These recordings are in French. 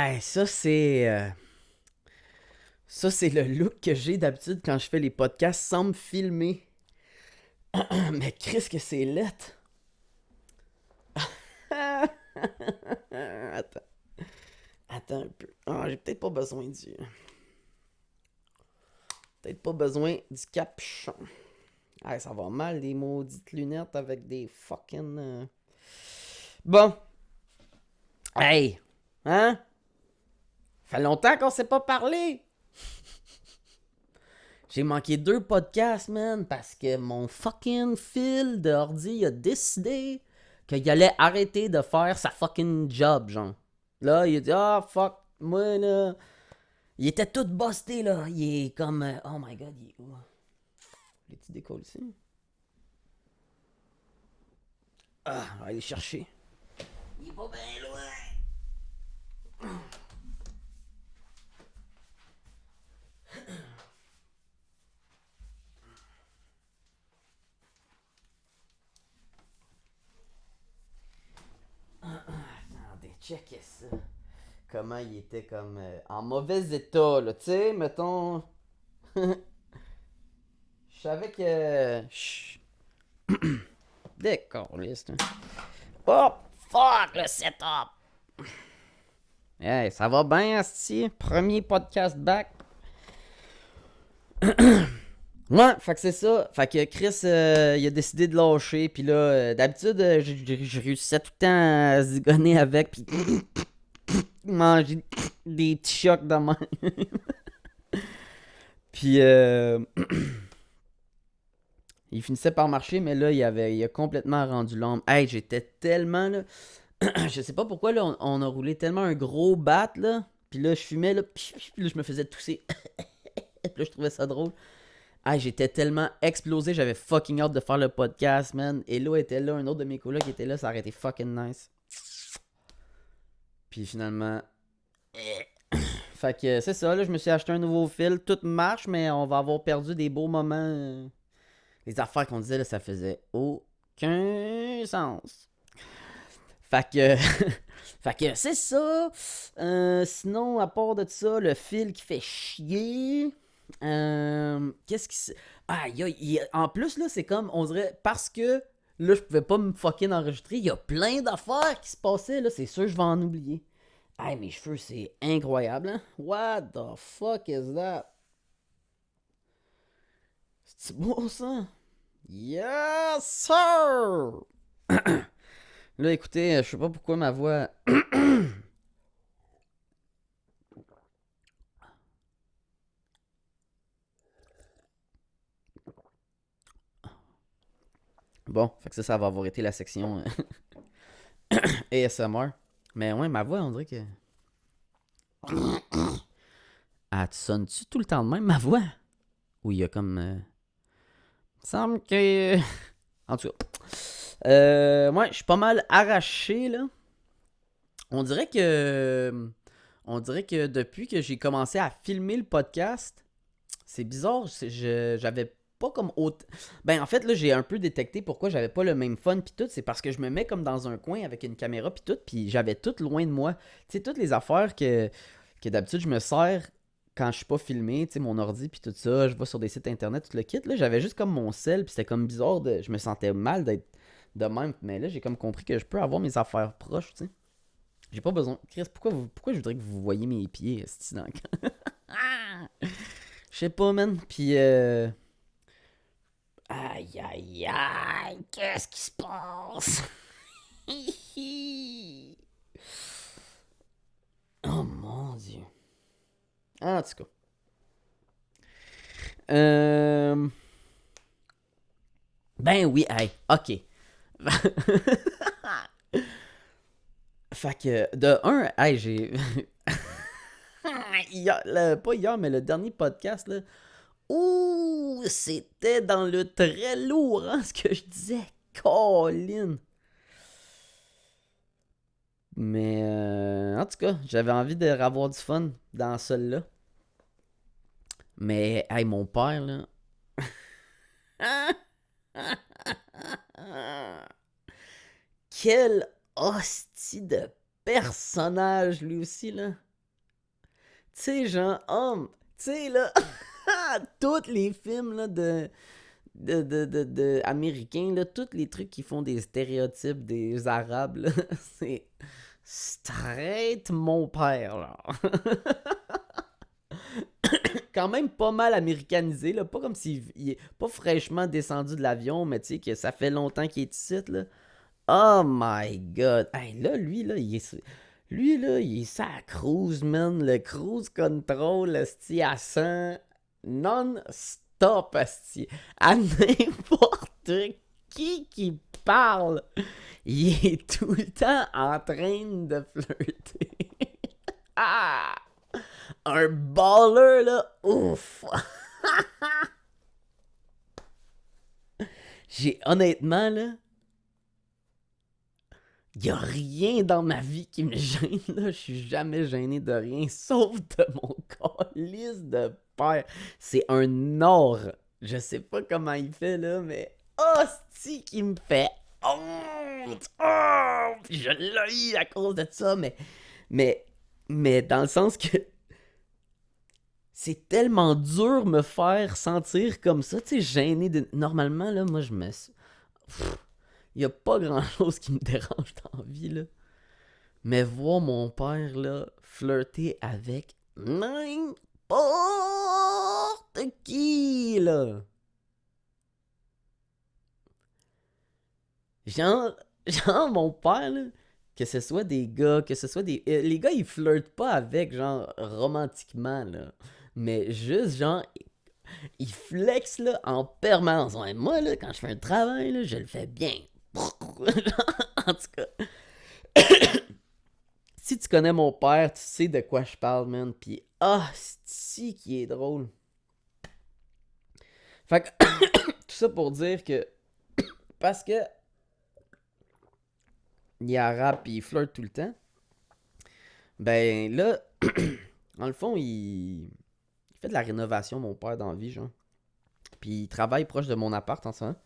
Hey, ça c'est le look que j'ai d'habitude quand je fais les podcasts sans me filmer. Mais Chris que c'est lettre. Attends, attends un peu. Ah, j'ai peut-être pas besoin du capuchon. Ah, ça va mal les maudites lunettes avec des fucking Bon, hey, hein? Fait longtemps qu'on s'est pas parlé. J'ai manqué 2 podcasts, man, parce que mon fucking fil de ordi a décidé qu'il allait arrêter de faire sa fucking job, genre. Là, il a dit, ah, fuck, moi, là. Il était tout busté, là. Il est comme, oh my god, il est où? Les petits décolle ici. Ah, on va aller chercher. Il est pas bien loin. Attendez, checkez ça. Comment il était comme en mauvais état, là. Tu sais, mettons. Je savais que. Décolliste. Oh, fuck le setup! Hey, ça va bien, Asti? Premier podcast back. Ouais, fait que c'est ça. Fait que Chris, il a décidé de lâcher. Puis là, d'habitude, je réussissais tout le temps à zigonner avec. Puis manger des petits chocs de même. Puis il finissait par marcher, mais là, il a complètement rendu l'âme. Hey, j'étais tellement là. Je sais pas pourquoi, là, on a roulé tellement un gros bat, là. Puis là, je fumais, là. Puis là, je me faisais tousser. Puis là, je trouvais ça drôle. Ah, j'étais tellement explosé, j'avais fucking hâte de faire le podcast, man. Et là, était là, un autre de mes colocs qui était là, ça aurait été fucking nice. Puis finalement. Fait que c'est ça, là, je me suis acheté un nouveau fil. Tout marche, mais on va avoir perdu des beaux moments. Les affaires qu'on disait, là, ça faisait aucun sens. Fait que. Fait que c'est ça. Sinon, à part de ça, le fil qui fait chier. Qu'est-ce qui se. Ah, en plus, là, c'est comme, on dirait, parce que là, je pouvais pas me fucking enregistrer, il y a plein d'affaires qui se passaient, là, c'est sûr, je vais en oublier. Ah, mes cheveux, c'est incroyable, hein? What the fuck is that? C'est beau, ça? Yes, sir! Là, écoutez, je sais pas pourquoi ma voix. Bon, fait que ça va avoir été la section ASMR. Mais ouais, ma voix, on dirait que. Ah, tu sonnes-tu tout le temps de même, ma voix? Ou il y a comme. Il me semble que. En tout cas. Ouais, je suis pas mal arraché, là. On dirait que. On dirait que depuis que j'ai commencé à filmer le podcast, c'est bizarre, j'avais pas comme autre. Ben, en fait, là, j'ai un peu détecté pourquoi j'avais pas le même fun, pis tout. C'est parce que je me mets comme dans un coin avec une caméra, pis tout, pis j'avais tout loin de moi. Tu sais, toutes les affaires que d'habitude je me sers quand je suis pas filmé, tu sais, mon ordi, pis tout ça, je vais sur des sites internet, tout le kit. Là, j'avais juste comme mon sel, pis c'était comme bizarre, je me sentais mal d'être de même. Mais là, j'ai comme compris que je peux avoir mes affaires proches, tu sais. J'ai pas besoin. Chris, pourquoi je voudrais que vous voyez mes pieds, esti, dans le- Ah! Je sais pas, man. Puis, aïe, aïe, aïe, qu'est-ce qui se passe? Oh mon dieu. En tout cas. Euh... Ben oui, hey, ok. Fait que, de un, hey, j'ai. Pas hier, mais le dernier podcast, là. Ouh, c'était dans le très lourd, hein, ce que je disais. Colin. Mais en tout cas, j'avais envie de avoir du fun dans celui-là. Mais, hey, mon père, là. Quel hostie de personnage, lui aussi, là. sais, genre, tu sais, là, tous les films, là, de américains, là, tous les trucs qui font des stéréotypes des Arabes, là, c'est straight mon père, là. Quand même pas mal américanisé, là, pas comme s'il est pas fraîchement descendu de l'avion, mais tu sais, que ça fait longtemps qu'il est ici, là. Oh my god. Hey, là, lui, là, il est sa cruise, man. Le cruise control, esti, à 100 non-stop, esti. À n'importe qui parle, il est tout le temps en train de flirter. Ah! Un baller, là, ouf! Honnêtement, là, y a rien dans ma vie qui me gêne, là. Je suis jamais gêné de rien, sauf de mon calice de père. C'est un or. Je sais pas comment il fait, là, mais hostie qui me fait honte! Oh! Puis je l'ai à cause de ça, mais, mais dans le sens que c'est tellement dur me faire sentir comme ça, tu sais, gêné de... Normalement, là, moi, je me... Il y a pas grand-chose qui me dérange dans la vie, là. Mais voir mon père, là, flirter avec n'importe qui, là. Genre, genre, mon père, là, que ce soit des gars, que ce soit des... les gars, ils flirtent pas avec, genre, romantiquement, là. Mais juste, genre, ils flexent, là, en permanence. Ouais, moi, là, quand je fais un travail, là, je le fais bien. En tout cas, si tu connais mon père, tu sais de quoi je parle, man. Pis, si qui est drôle. Fait que, tout ça pour dire que, parce que, il est arabe pis il flirte tout le temps, ben là, dans le fond, il fait de la rénovation, mon père, dans la vie, genre. Pis il travaille proche de mon appart en ce moment.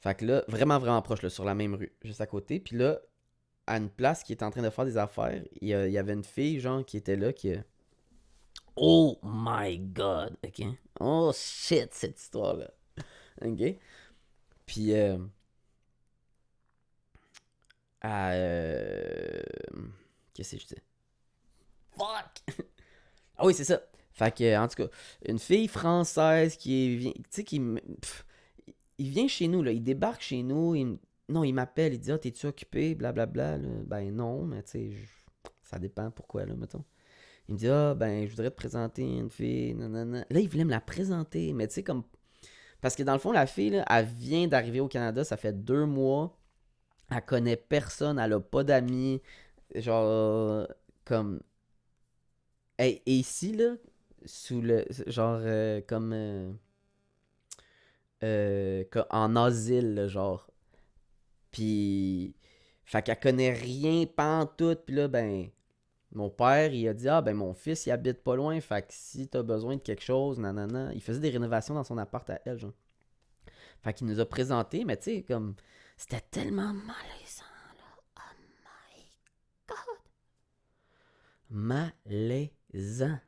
Fait que là, vraiment, vraiment proche, là, sur la même rue, juste à côté. Puis là, à une place qui était en train de faire des affaires, il y avait une fille, genre, qui était là, qui... Oh my god, ok? Oh shit, cette histoire-là. Ok? Puis, à, qu'est-ce que je dis? Fuck! Ah oui, c'est ça. Fait que, en tout cas, une fille française qui vient, tu sais, il vient chez nous, là, il débarque chez nous, non, il m'appelle, il dit, ah, t'es-tu occupé, blablabla, là. Ben non, mais tu sais, ça dépend pourquoi, là, mettons. Il me dit, ah, ben, je voudrais te présenter une fille, nanana. Là, il voulait me la présenter, mais tu sais, comme, parce que dans le fond, la fille, là, elle vient d'arriver au Canada, ça fait 2 mois, elle connaît personne, elle a pas d'amis, genre, comme, et ici, là, sous le, genre, comme, en asile, là, genre. Puis, fait qu'elle connaît rien, pantoute. Puis là, ben, mon père, il a dit, ah, ben, mon fils, il habite pas loin. Fait que si t'as besoin de quelque chose, nanana. Il faisait des rénovations dans son appart à elle, genre. Fait qu'il nous a présenté, mais tu sais, comme, c'était tellement malaisant, là. Oh my god. Malaisant.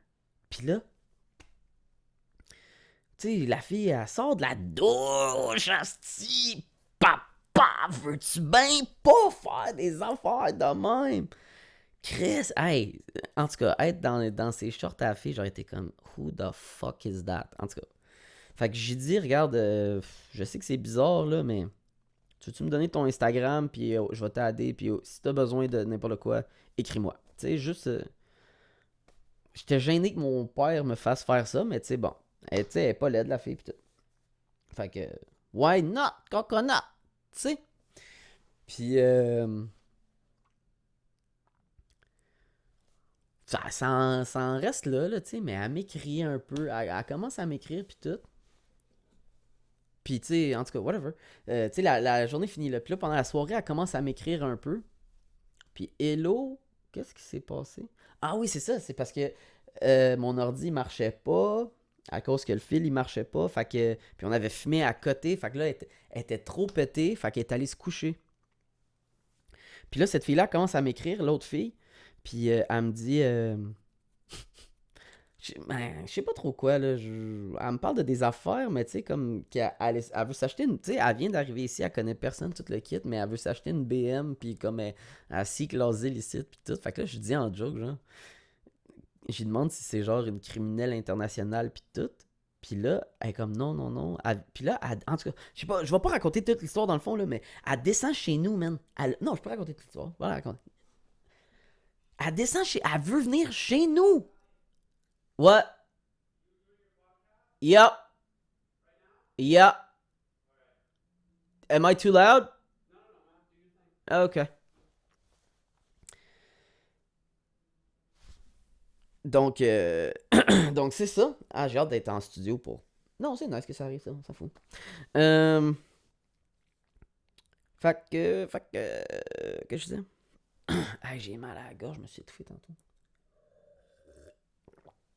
Puis là, tu sais, la fille, elle sort de la douche, asti. Papa, veux-tu bien pas faire des affaires de même? Chris, hey, en tout cas, être dans ses shorts à la fille, j'aurais été comme, who the fuck is that? En tout cas, fait que j'ai dit, regarde, je sais que c'est bizarre, là, mais tu veux-tu me donner ton Instagram, puis je vais t'aider, puis si t'as besoin de n'importe quoi, écris-moi. Tu sais, juste, j'étais gêné que mon père me fasse faire ça, mais tu sais, bon, tu sais, elle est pas laide, la fille, pis tout. Fait que, why not, coconut? Tu sais? Puis, ça en reste là, tu sais, mais elle m'écrit un peu. Elle commence à m'écrire, puis tout. Puis, tu sais, en tout cas, whatever. Tu sais, la journée finit là. Puis là, pendant la soirée, elle commence à m'écrire un peu. Puis, hello, qu'est-ce qui s'est passé? Ah oui, c'est ça, c'est parce que mon ordi marchait pas. À cause que le fil, il marchait pas. Fait que. Puis on avait fumé à côté. Fait que là, elle était trop pétée. Fait qu'elle est allée se coucher. Puis là, cette fille-là commence à m'écrire, l'autre fille. Puis elle me dit. Je sais pas trop quoi, là. Elle me parle de des affaires, mais tu sais, comme elle veut s'acheter une. Tu sais, elle vient d'arriver ici, elle connaît personne, tout le kit, mais elle veut s'acheter une BM, puis comme elle cycle ici, puis tout. Fait que là, je dis en joke, genre. J'y demande si c'est genre une criminelle internationale, puis tout. Puis là, elle est comme non, non, non. Puis là, en tout cas, je sais pas, je vais pas raconter toute l'histoire dans le fond, là, mais elle descend chez nous, man. Non, je peux raconter toute l'histoire. Voilà, raconter. Elle descend chez. Elle veut venir chez nous. What? Yup. Yup. Am I too loud? Okay. Donc, donc c'est ça. Ah, j'ai hâte d'être en studio pour. Non, c'est nice que ça arrive, ça, on s'en fout. Euh... Que je disais? Ah, j'ai mal à la gorge, je me suis étouffé tantôt.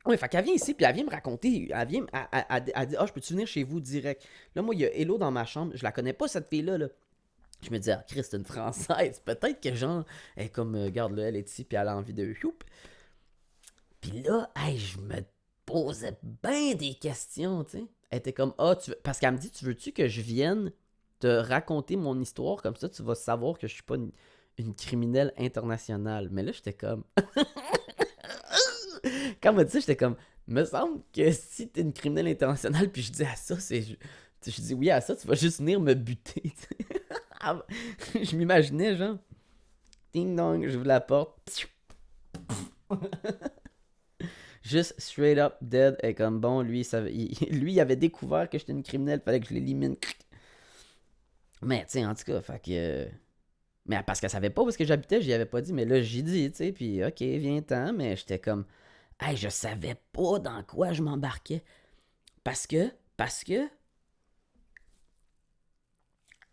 Oui, fait qu'elle vient ici, puis elle vient me raconter. Elle dit, ah, je peux-tu venir chez vous direct? Là, moi, il y a Hello dans ma chambre. Je la connais pas, cette fille-là. Là. Je me dis, ah, Chris, c'est une Française. Peut-être que, genre, elle est comme, regarde-le, elle est ici, puis elle a envie de. Youp. Puis là, hey, je me posais bien des questions, tu sais. Elle était comme, ah, tu veux... Parce qu'elle me dit, tu veux-tu que je vienne te raconter mon histoire? Comme ça, tu vas savoir que je suis pas une criminelle internationale. Mais là, j'étais comme. Quand elle m'a dit ça, j'étais comme, me semble que si t'es une criminelle internationale, puis je dis à ça, c'est. Je dis oui à ça, tu vas juste venir me buter. Je m'imaginais, genre, ding dong, j'ouvre la porte. Juste straight up dead. Et comme bon, lui, lui, il avait découvert que j'étais une criminelle, fallait que je l'élimine. Mais, tu sais, en tout cas, fait que. Mais parce qu'elle savait pas où est-ce que j'habitais, j'y avais pas dit, mais là, j'y dis, tu sais, puis ok, viens-t'en, mais j'étais comme. Hey, je savais pas dans quoi je m'embarquais. Parce que.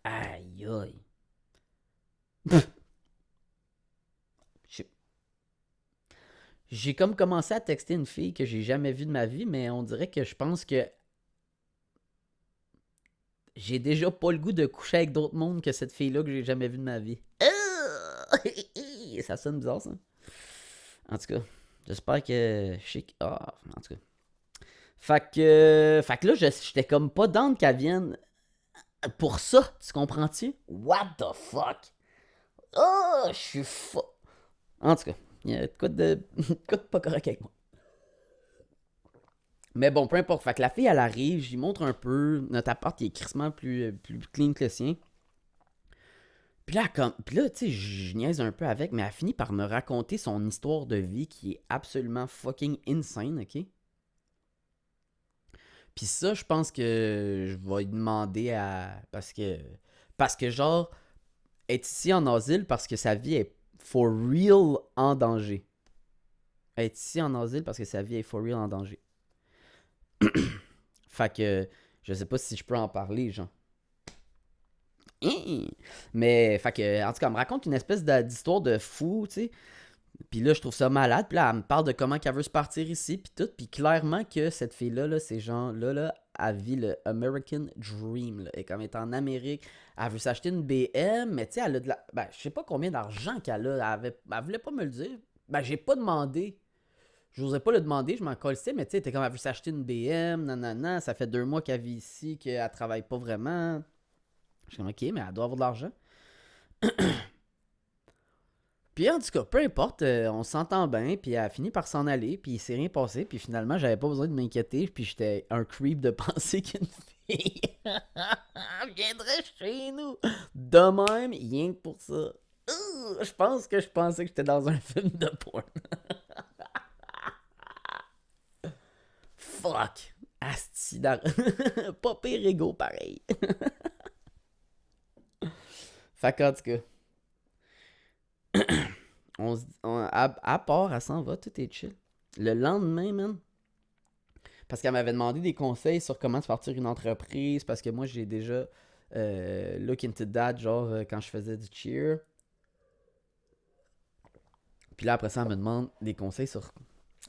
Aïe aïe. J'ai j'ai comme commencé à texter une fille que j'ai jamais vue de ma vie, mais on dirait que je pense que j'ai déjà pas le goût de coucher avec d'autres mondes que cette fille-là que j'ai jamais vue de ma vie. Ça sonne bizarre, ça. En tout cas, j'espère que. Ah, en tout cas. Fait que là, j'étais comme pas down qu'elle vienne pour ça, tu comprends-tu? What the fuck? Oh, je suis fou. En tout cas, il y a de quoi de pas correct avec moi. Mais bon, peu importe. Fait que la fille, elle arrive, j'y montre un peu. Notre appart, il est crissement plus clean que le sien. Puis là, tu sais, je niaise un peu avec, mais elle finit par me raconter son histoire de vie qui est absolument fucking insane, ok? Puis ça, je pense que je vais lui demander à. Parce que, genre, être ici en asile parce que sa vie est for real en danger. Être ici en asile parce que sa vie est for real en danger. Fait que, je sais pas si je peux en parler, genre. Mais, fait que, en tout cas, elle me raconte une espèce d'histoire de fou, tu sais. Puis là, je trouve ça malade. Puis là, elle me parle de comment qu'elle veut se partir ici, puis tout. Puis clairement que cette fille-là, là, ces gens-là, elle vit le American Dream. Là. Et comme elle est en Amérique, elle veut s'acheter une BM, mais tu sais, elle a de la. Ben, je sais pas combien d'argent qu'elle a. Elle voulait pas me le dire. Ben, j'ai pas demandé. J'osais pas le demander, je m'en colissais, mais tu sais, t'es comme elle veut s'acheter une BM, nanana. Ça fait 2 mois qu'elle vit ici, qu'elle travaille pas vraiment. Je suis comme, ok, mais elle doit avoir de l'argent. Puis en tout cas, peu importe, on s'entend bien, puis elle a fini par s'en aller, puis il s'est rien passé, puis finalement, j'avais pas besoin de m'inquiéter, puis j'étais un creep de penser qu'une fille viendrait chez nous. De même, rien que pour ça. Je pense que je pensais que j'étais dans un film de porn. Fuck. Asti pas pire ego pareil. Fait qu'en tout cas, à part, elle s'en va, tout est chill. Le lendemain, man, parce qu'elle m'avait demandé des conseils sur comment se partir une entreprise, parce que moi, j'ai déjà look into that, genre quand je faisais du cheer. Puis là, après ça, elle me demande des conseils sur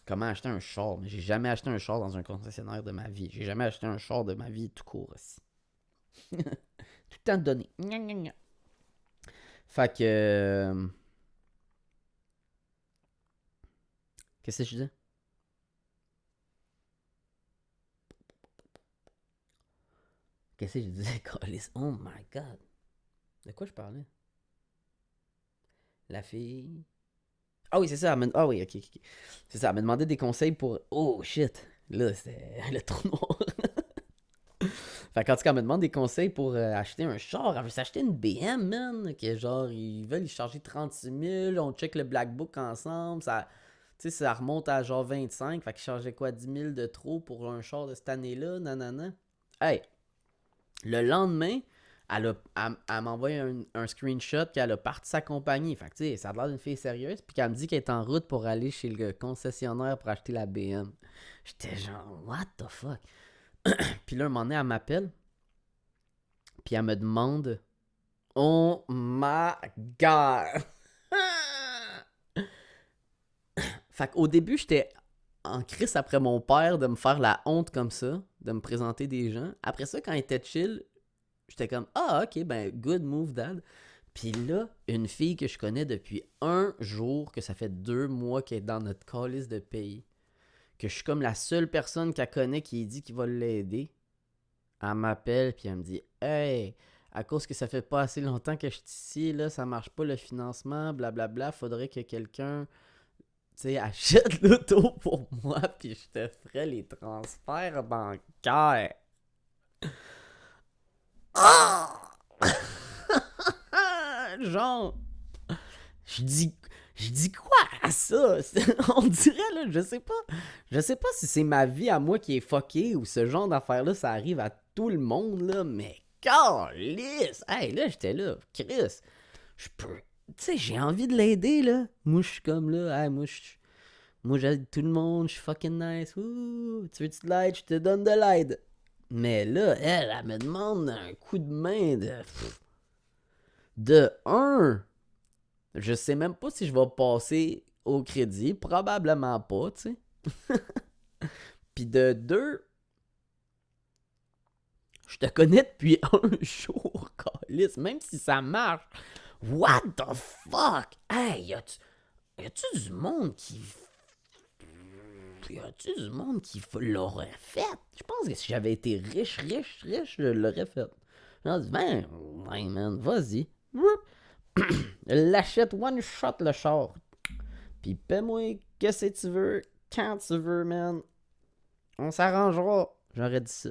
comment acheter un char. Mais j'ai jamais acheté un char dans un concessionnaire de ma vie. J'ai jamais acheté un char de ma vie tout court aussi. Tout le temps donné. Gna, gna, gna. Fait que. Qu'est-ce que je disais? Qu'est-ce que je disais, câlisse? Oh my god. De quoi je parlais? La fille. Ah oui, c'est ça. Ah oui, ok. C'est ça. Elle m'a demandé des conseils pour. Oh shit. Là, c'était le trou noir. Fait qu'en tout cas, elle me demande des conseils pour acheter un char. Elle veut s'acheter une BM, man. Que genre, ils veulent y charger 36 000. On check le Black Book ensemble. Ça, tu sais, ça remonte à genre 25. Fait qu'ils chargeaient quoi, 10 000 de trop pour un char de cette année-là. Nanana. Hey, le lendemain, elle m'envoie un screenshot qu'elle a parti sa compagnie. Fait que, tu sais, ça a l'air d'une fille sérieuse. Puis qu'elle me dit qu'elle est en route pour aller chez le concessionnaire pour acheter la BM. J'étais genre, what the fuck? Puis là, un moment donné, elle m'appelle. Puis elle me demande, oh my god! Fait qu'au début, j'étais en crise après mon père de me faire la honte comme ça, de me présenter des gens. Après ça, quand il était chill, j'étais comme, ah, ok, ben, good move, dad. Puis là, une fille que je connais depuis un jour, que ça fait 2 mois qu'elle est dans notre calice de pays, que je suis comme la seule personne qu'elle connaît qui dit qu'il va l'aider, elle m'appelle, puis elle me dit, hey, à cause que ça fait pas assez longtemps que je suis ici, là, ça marche pas le financement, blablabla, faudrait que quelqu'un, tu sais, achète l'auto pour moi, puis je te ferai les transferts bancaires. Ah! Genre, je dis, je dis quoi à ça? On dirait, là, je sais pas si c'est ma vie à moi qui est fuckée ou ce genre d'affaires-là, ça arrive à tout le monde, là, mais calisse! Hey, là, j'étais là, Chris, je peux, tu sais, j'ai envie de l'aider, là. Moi, je suis comme là, hey, moi, j'aide tout le monde, je suis fucking nice. Ouh, tu veux-tu de l'aide? Je te donne de l'aide. Mais là, elle me demande un coup de main de un. Je sais même pas si je vais passer au crédit. Probablement pas, tu sais. Puis de deux, je te connais depuis un jour, Calis. Même si ça marche. What the fuck? Hey, y a-tu du monde qui. Y a-tu du monde qui l'aurait fait? Je pense que si j'avais été riche, je l'aurais fait. J'aurais dit, ben, ouais, man, vas-y. L'achète one shot le char. Puis paie-moi qu'est-ce que tu veux, quand tu veux, man. On s'arrangera. J'aurais dit ça.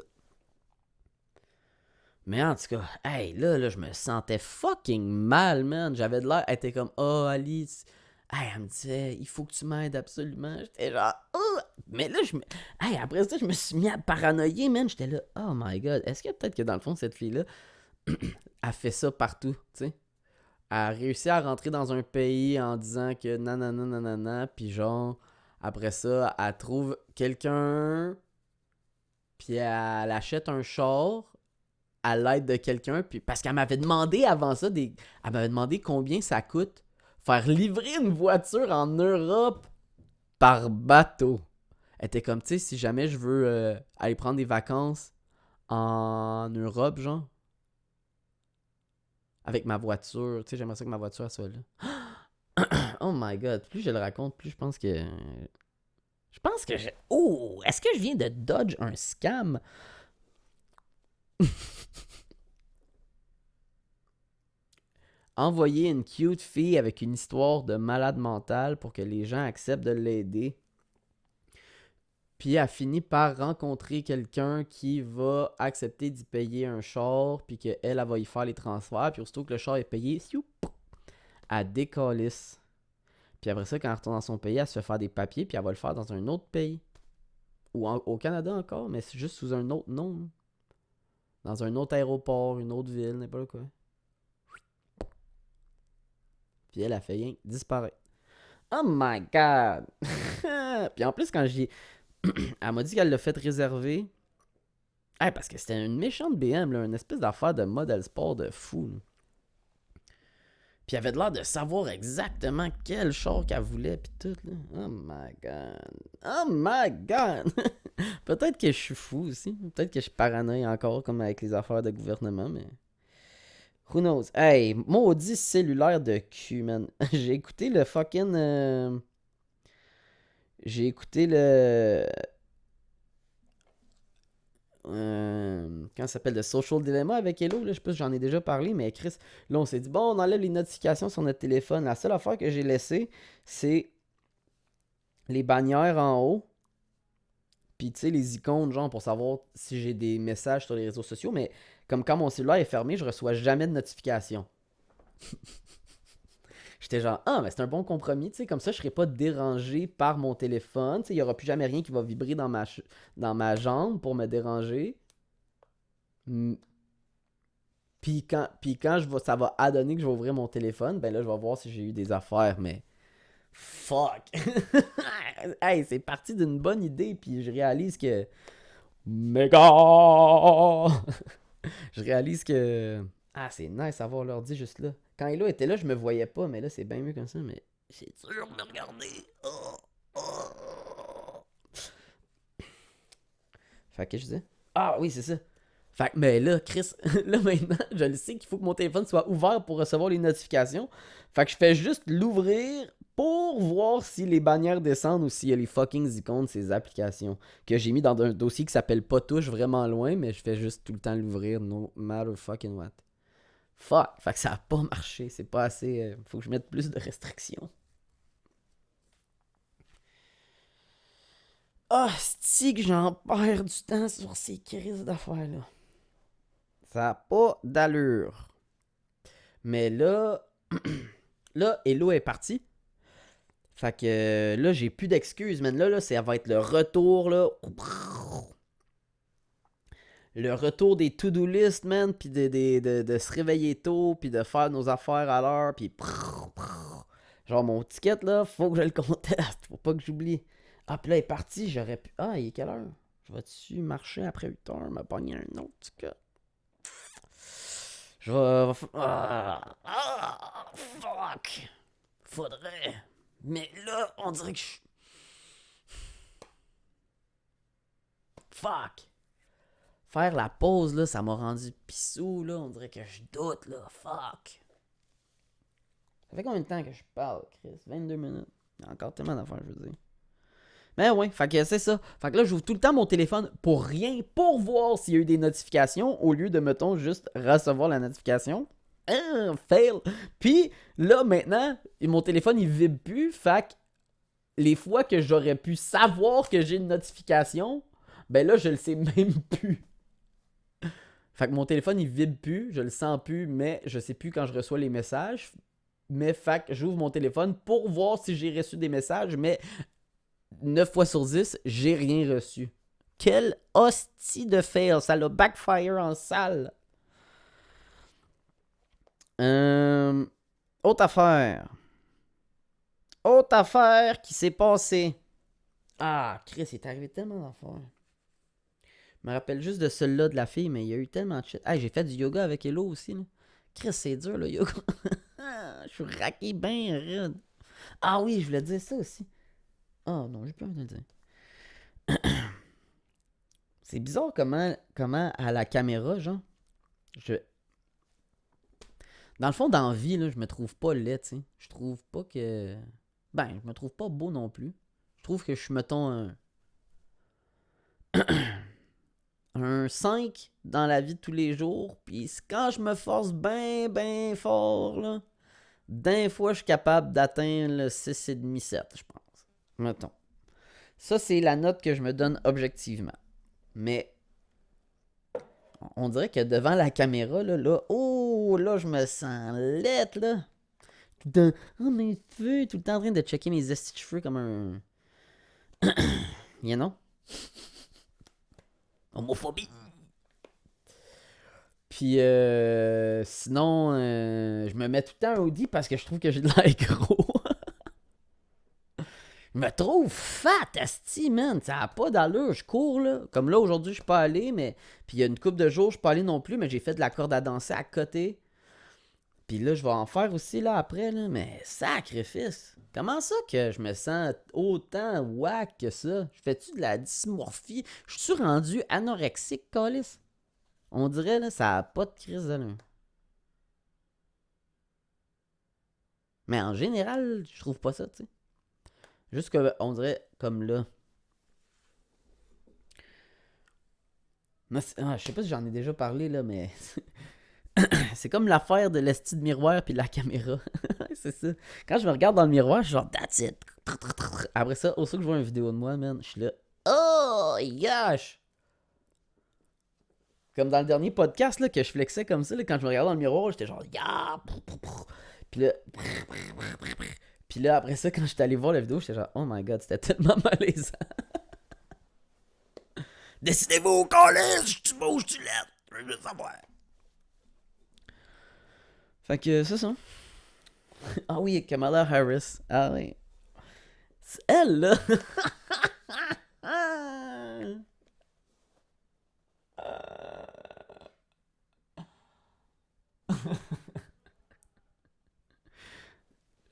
Mais en tout cas, hey, là, je me sentais fucking mal, man. J'avais de l'air, elle était comme, oh, Alice. Hey, elle me disait, il faut que tu m'aides absolument. J'étais genre, oh! Mais là, hey, après ça, je me suis mis à paranoïer, man. J'étais là, oh my god. Est-ce que peut-être que dans le fond, cette fille-là, elle fait ça partout, tu sais? Elle a réussi à rentrer dans un pays en disant que nanana, nanana, puis genre, après ça, elle trouve quelqu'un, puis elle achète un char à l'aide de quelqu'un, puis parce qu'elle m'avait demandé avant ça, elle m'avait demandé combien ça coûte faire livrer une voiture en Europe par bateau. Elle était comme, tu sais, si jamais je veux aller prendre des vacances en Europe, genre, avec ma voiture, tu sais, j'aimerais ça que ma voiture soit là. Oh my god, plus je le raconte, plus je pense que. Je pense que je. Oh, est-ce que je viens de dodge un scam? Envoyer une cute fille avec une histoire de malade mental pour que les gens acceptent de l'aider. Puis elle finit par rencontrer quelqu'un qui va accepter d'y payer un char, puis qu'elle va y faire les transferts. Puis aussitôt que le char est payé, elle décalisse. Puis après ça, quand elle retourne dans son pays, elle se fait faire des papiers, puis elle va le faire dans un autre pays. Ou au Canada encore, mais c'est juste sous un autre nom. Dans un autre aéroport, une autre ville, n'importe quoi. Puis elle a fait rien disparaître. Oh my god! Puis en plus, quand j'ai. Elle m'a dit qu'elle l'a fait réserver. Hey, parce que c'était une méchante BM, là, une espèce d'affaire de modèle sport de fou. Là. Puis elle avait l'air de savoir exactement quel char qu'elle voulait, puis tout, là. Oh my god. Oh my god! Peut-être que je suis fou aussi. Peut-être que je suis paranoïe encore, comme avec les affaires de gouvernement, mais. Who knows? Hey, maudit cellulaire de cul, man. J'ai écouté le fucking. J'ai écouté le. Quand ça s'appelle The Social Dilemma avec Hello, là, je sais pas si j'en ai déjà parlé, mais Chris, là, on s'est dit, bon, on enlève les notifications sur notre téléphone. La seule affaire que j'ai laissée, c'est les bannières en haut. Puis, tu sais, les icônes, genre, pour savoir si j'ai des messages sur les réseaux sociaux. Mais comme quand mon cellulaire est fermé, je reçois jamais de notifications. J'étais genre, ah, mais c'est un bon compromis, tu sais, comme ça, je serai pas dérangé par mon téléphone. Tu sais, il y aura plus jamais rien qui va vibrer dans ma jambe pour me déranger. Mm. Puis quand ça va adonner que je vais ouvrir mon téléphone, ben là, je vais voir si j'ai eu des affaires, mais fuck! Hey, c'est parti d'une bonne idée, puis je réalise que... Méga! Je réalise que... Ah, c'est nice d'avoir l'ordi juste là. Quand Hello était là, je me voyais pas, mais là, c'est bien mieux comme ça, mais... C'est dur de me regarder. Oh, oh. Fait que je disais... Ah oui, c'est ça. Fait que, mais là, Chris, là maintenant, je le sais qu'il faut que mon téléphone soit ouvert pour recevoir les notifications. Fait que je fais juste l'ouvrir pour voir si les bannières descendent ou s'il y a les fucking icônes de ces applications que j'ai mis dans un dossier qui s'appelle pas touche vraiment loin, mais je fais juste tout le temps l'ouvrir, no matter fucking what. Fuck, fait que ça a pas marché, c'est pas assez, faut que je mette plus de restrictions. Ah, c'est que j'en perds du temps sur ces crises d'affaires-là. Ça a pas d'allure. Mais là, là, Hello est parti. Fait que là, j'ai plus d'excuses, man. Là, ça va être le retour, là. Le retour des to-do list, man. Puis de se réveiller tôt, puis de faire nos affaires à l'heure, puis... Genre, mon ticket, là, faut que je le conteste. Faut pas que j'oublie. Ah, puis là, il est parti, j'aurais pu... Ah, il est quelle heure? Je vais-tu marcher après 8 heures, me pogner un autre ticket? Je vais... Fuck! Faudrait... Mais là, on dirait que je... Fuck! Faire la pause, là, ça m'a rendu pissou, là. On dirait que je doute, là. Fuck! Ça fait combien de temps que je parle, Chris? 22 minutes. Il y a encore tellement d'affaires, je veux dire. Mais ouais, fait que c'est ça. Fait que là, j'ouvre tout le temps mon téléphone pour rien, pour voir s'il y a eu des notifications, au lieu de, mettons, juste recevoir la notification. Fail! Puis là, maintenant, mon téléphone, il vibre plus. Fait que les fois que j'aurais pu savoir que j'ai une notification, ben là, je le sais même plus. Fait que mon téléphone, il vibre plus, je le sens plus, mais je sais plus quand je reçois les messages. Mais fait que j'ouvre mon téléphone pour voir si j'ai reçu des messages, mais 9 fois sur 10, j'ai rien reçu. Quel hostie de fail, ça l'a backfire en salle. Autre affaire. Autre affaire qui s'est passée. Ah, Chris, il est arrivé tellement d'affaires. Je me rappelle juste de celle-là de la fille, mais il y a eu tellement de shit. Ah, j'ai fait du yoga avec Hello aussi. Là. Chris, c'est dur le yoga. Je suis raqué bien raide. Ah oui, je voulais dire ça aussi. Ah non, j'ai plus envie de le dire. C'est bizarre comment à la caméra, genre, je... Dans le fond, dans la vie, là, je me trouve pas laid, tu sais. Je trouve pas que... Ben, je me trouve pas beau non plus. Je trouve que je suis, mettons, un 5 dans la vie de tous les jours. Puis quand je me force bien, bien fort, là, d'un fois, je suis capable d'atteindre le 6,5-7, je pense. Mettons. Ça, c'est la note que je me donne objectivement. Mais on dirait que devant la caméra, oh, là, je me sens laite, là. Tout le temps, oh, mes cheveux, tout le temps en train de checker mes estis de cheveux comme un... You know? Homophobie. Puis sinon, je me mets tout le temps un hoodie parce que je trouve que j'ai de l'air gros. Je me trouve fat, asti, man. Ça n'a pas d'allure. Je cours, là. Comme là, aujourd'hui, je suis pas allé, mais... Puis il y a une couple de jours, je suis pas allé non plus, mais j'ai fait de la corde à danser à côté. Puis là, je vais en faire aussi, là, après, là. Mais sacrifice. Comment ça que je me sens autant whack que ça? Je fais-tu de la dysmorphie? Je suis rendu anorexique, câlisse? On dirait, là, ça a pas de crise d'allure. Mais en général, je trouve pas ça, tu sais. Juste que, on dirait, comme là. Je sais pas si j'en ai déjà parlé, là, mais... c'est comme l'affaire de l'esti de miroir puis de la caméra. C'est ça. Quand je me regarde dans le miroir, je suis genre, that's it. Après ça, aussitôt que je vois une vidéo de moi, man, je suis là, oh, gosh! Comme dans le dernier podcast, là, que je flexais comme ça, là, quand je me regardais dans le miroir, j'étais genre, yeah! Puis là... Puis là, après ça, quand j'étais allé voir la vidéo, j'étais genre, oh my god, c'était tellement malaisant. Décidez-vous au collège, tu bouges, tu l'aides. Je veux savoir. Fait que c'est ça. Ah oui, Kamala Harris. Ah oui. C'est elle, là.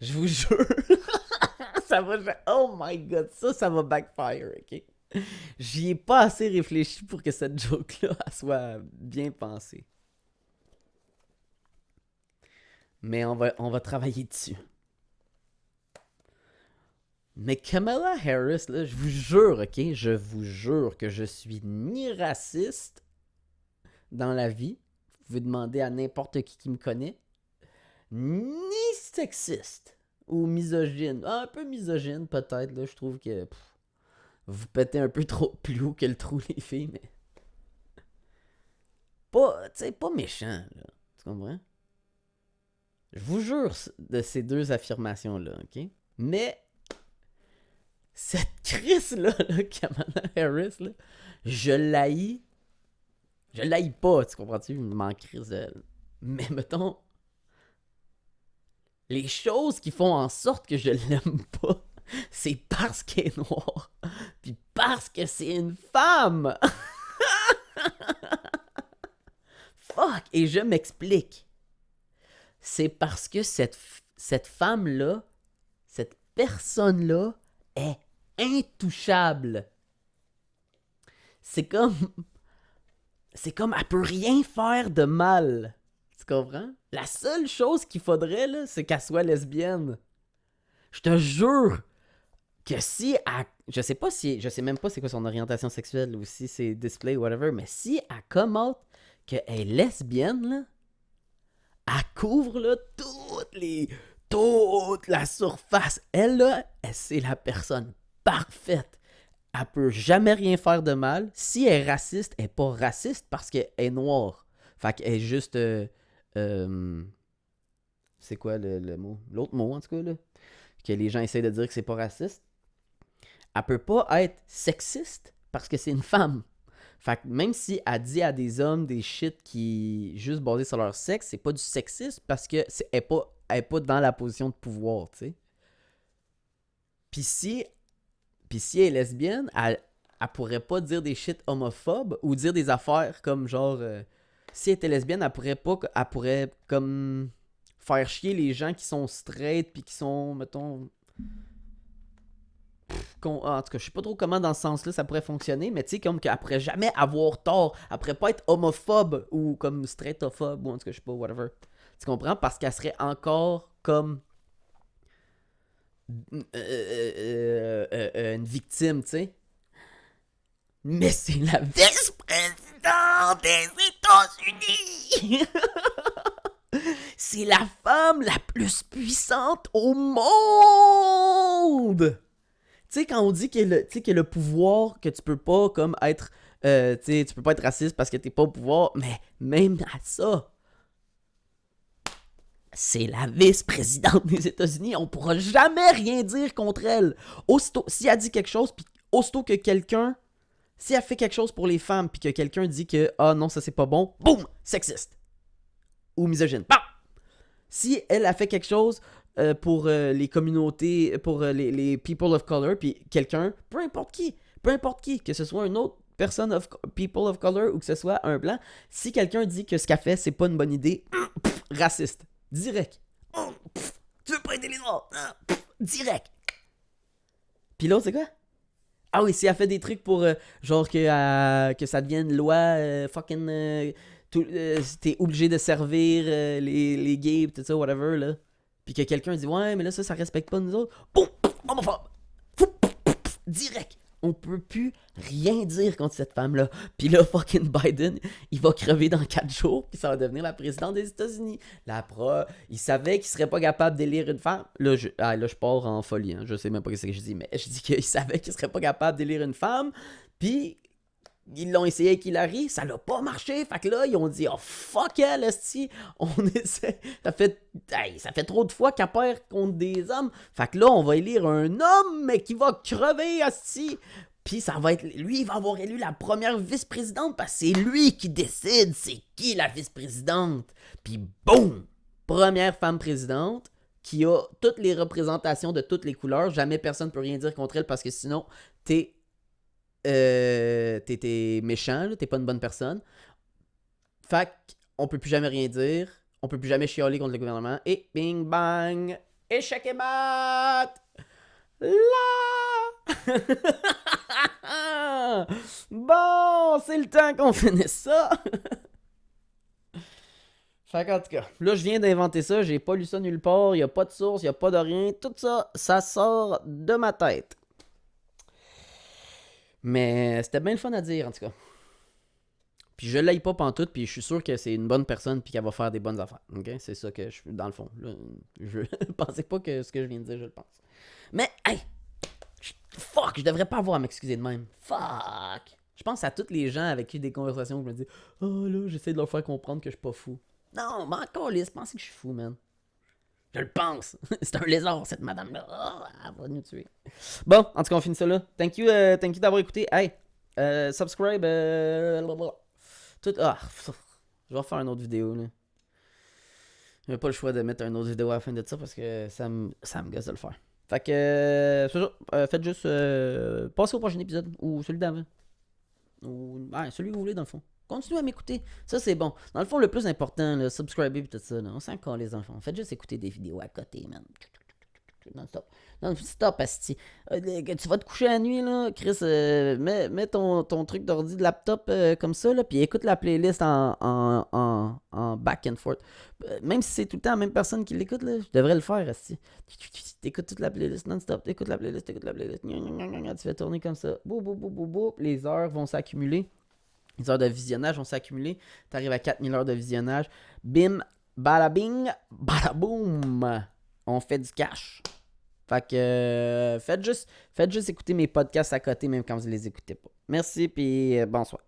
Je vous jure. Ça va. Oh my god, ça va backfire, ok? J'y ai pas assez réfléchi pour que cette joke-là soit bien pensée. Mais on va travailler dessus. Mais Kamala Harris, là, je vous jure, ok? Je vous jure que je suis ni raciste dans la vie. Vous pouvez demander à n'importe qui me connaît. Ni sexiste. Ou misogyne. Un peu misogyne, peut-être, là. Je trouve que... vous pétez un peu trop plus haut que le trou, les filles, mais... Pas, tu sais, pas méchant, là. Tu comprends? Je vous jure de ces deux affirmations-là, ok? Mais... cette crise-là, là, Kamala Harris, là, je l'haïs. Je l'haïs pas, tu comprends-tu? Je m'en crise d'elle. Mais mettons... les choses qui font en sorte que je l'aime pas, c'est parce qu'elle est noire. Puis parce que c'est une femme. Fuck. Et je m'explique. C'est parce que cette femme-là, cette personne-là, est intouchable. C'est comme... elle peut rien faire de mal. Tu comprends? La seule chose qu'il faudrait, là, c'est qu'elle soit lesbienne. Je te jure que si elle... je sais même pas c'est quoi son orientation sexuelle ou si c'est display ou whatever, mais si elle commente qu'elle est lesbienne, là, elle couvre, là, toute la surface. Elle, là, c'est la personne parfaite. Elle peut jamais rien faire de mal. Si elle est raciste, elle est pas raciste parce qu'elle est noire. Fait qu'elle est juste... c'est quoi le mot? L'autre mot, en tout cas, là. Que les gens essayent de dire que c'est pas raciste. Elle peut pas être sexiste parce que c'est une femme. Fait que même si elle dit à des hommes des shit qui juste basés sur leur sexe, c'est pas du sexisme parce que elle est pas dans la position de pouvoir, tu sais. Puis si elle est lesbienne, elle pourrait pas dire des shit homophobes ou dire des affaires comme genre... si elle était lesbienne, elle pourrait comme faire chier les gens qui sont straight puis qui sont, mettons... en tout cas, je sais pas trop comment dans ce sens-là ça pourrait fonctionner, mais tu sais, comme qu'elle pourrait jamais avoir tort. Elle pourrait pas être homophobe ou comme straightophobe ou en tout cas, je sais pas, whatever. Tu comprends? Parce qu'elle serait encore comme une victime, tu sais. Mais c'est la vice-présidente des États-Unis! C'est la femme la plus puissante au monde! Tu sais, quand on dit qu'il y a le pouvoir, que tu peux pas comme être... tu peux pas être raciste parce que t'es pas au pouvoir, mais même à ça, c'est la vice-présidente des États-Unis. On pourra jamais rien dire contre elle. Aussitôt, si elle dit quelque chose, puis aussitôt que quelqu'un... si elle fait quelque chose pour les femmes, puis que quelqu'un dit que « ah non, ça c'est pas bon », boum, sexiste. Ou misogyne. Bam! Si elle a fait quelque chose pour les communautés, pour les people of color, puis quelqu'un, peu importe qui, que ce soit une autre personne of people of color ou que ce soit un blanc, si quelqu'un dit que ce qu'elle fait, c'est pas une bonne idée, raciste. Direct. Tu veux pas aider les noirs? Direct. Puis l'autre, c'est quoi? Ah oui, si elle fait des trucs pour genre que ça devienne loi fucking... t'es obligé de servir les gays, tout ça, whatever, là. Puis que quelqu'un dit, ouais, mais là, ça respecte pas nous autres. Boum! Homophobe! Direct! On peut plus rien dire contre cette femme-là. Puis là, fucking Biden, il va crever dans 4 jours, puis ça va devenir la présidente des États-Unis. Il savait qu'il serait pas capable d'élire une femme. Là, je pars en folie, hein. Je sais même pas ce que je dis, mais je dis qu'il savait qu'il serait pas capable d'élire une femme, puis ils l'ont essayé avec Hillary, ça l'a pas marché. Fait que là, ils ont dit, oh fuck elle, esti, on essaie. Ça fait trop de fois qu'elle perd contre des hommes. Fait que là, on va élire un homme, mais qui va crever, esti. Puis ça va être. Lui, il va avoir élu la première vice-présidente parce que c'est lui qui décide c'est qui la vice-présidente. Puis boum! Première femme présidente qui a toutes les représentations de toutes les couleurs. Jamais personne peut rien dire contre elle parce que sinon, t'es méchant, là, t'es pas une bonne personne. Fait qu'on peut plus jamais rien dire, on peut plus jamais chialer contre le gouvernement, et bing bang, échec et mat! Là! Bon, c'est le temps qu'on finisse ça! Fait qu'en tout cas, là je viens d'inventer ça, j'ai pas lu ça nulle part, y a pas de source, y a pas de rien, tout ça, ça sort de ma tête. Mais c'était bien le fun à dire, en tout cas. Puis je l'aille pas pantoute, puis je suis sûr que c'est une bonne personne, puis qu'elle va faire des bonnes affaires. Ok? C'est ça que je suis, dans le fond. Là, je pensais pas que ce que je viens de dire, je le pense. Mais, hey! Fuck! Je devrais pas avoir à m'excuser de même. Fuck! Je pense à tous les gens avec qui j'ai des conversations où je me dis, oh là, j'essaie de leur faire comprendre que je suis pas fou. Non, mais encore, Liz, pensez que je suis fou, man. Je le pense. C'est un lézard, cette madame-là. Oh, elle va nous tuer. Bon, en tout cas, on finit ça là. Thank you d'avoir écouté. Hey, subscribe. Tout. Je vais faire une autre vidéo. Là. J'ai pas le choix de mettre une autre vidéo à la fin de ça parce que ça me gosse de le faire. Fait que, c'est ça. Faites juste. Passez au prochain épisode ou celui d'avant. Ou celui que vous voulez, dans le fond. Continuez à m'écouter. Ça, c'est bon. Dans le fond, le plus important, là, subscriber et tout ça, là, on s'en calme les enfants. Faites juste écouter des vidéos à côté, man. Non-stop. Non-stop, asti. Tu vas te coucher la nuit, là, Chris, mets ton truc d'ordi de laptop comme ça, là, puis écoute la playlist en back and forth. Même si c'est tout le temps la même personne qui l'écoute, là, je devrais le faire, asti. T'écoutes toute la playlist non-stop, t'écoutes la playlist. Tu fais tourner comme ça. Boum. Les heures vont s'accumuler. Les heures de visionnage vont s'accumuler. T'arrives à 4000 heures de visionnage. Bim, bada-bing, bada-boom. On fait du cash. Fait que faites juste écouter mes podcasts à côté, même quand vous ne les écoutez pas. Merci, puis bonsoir.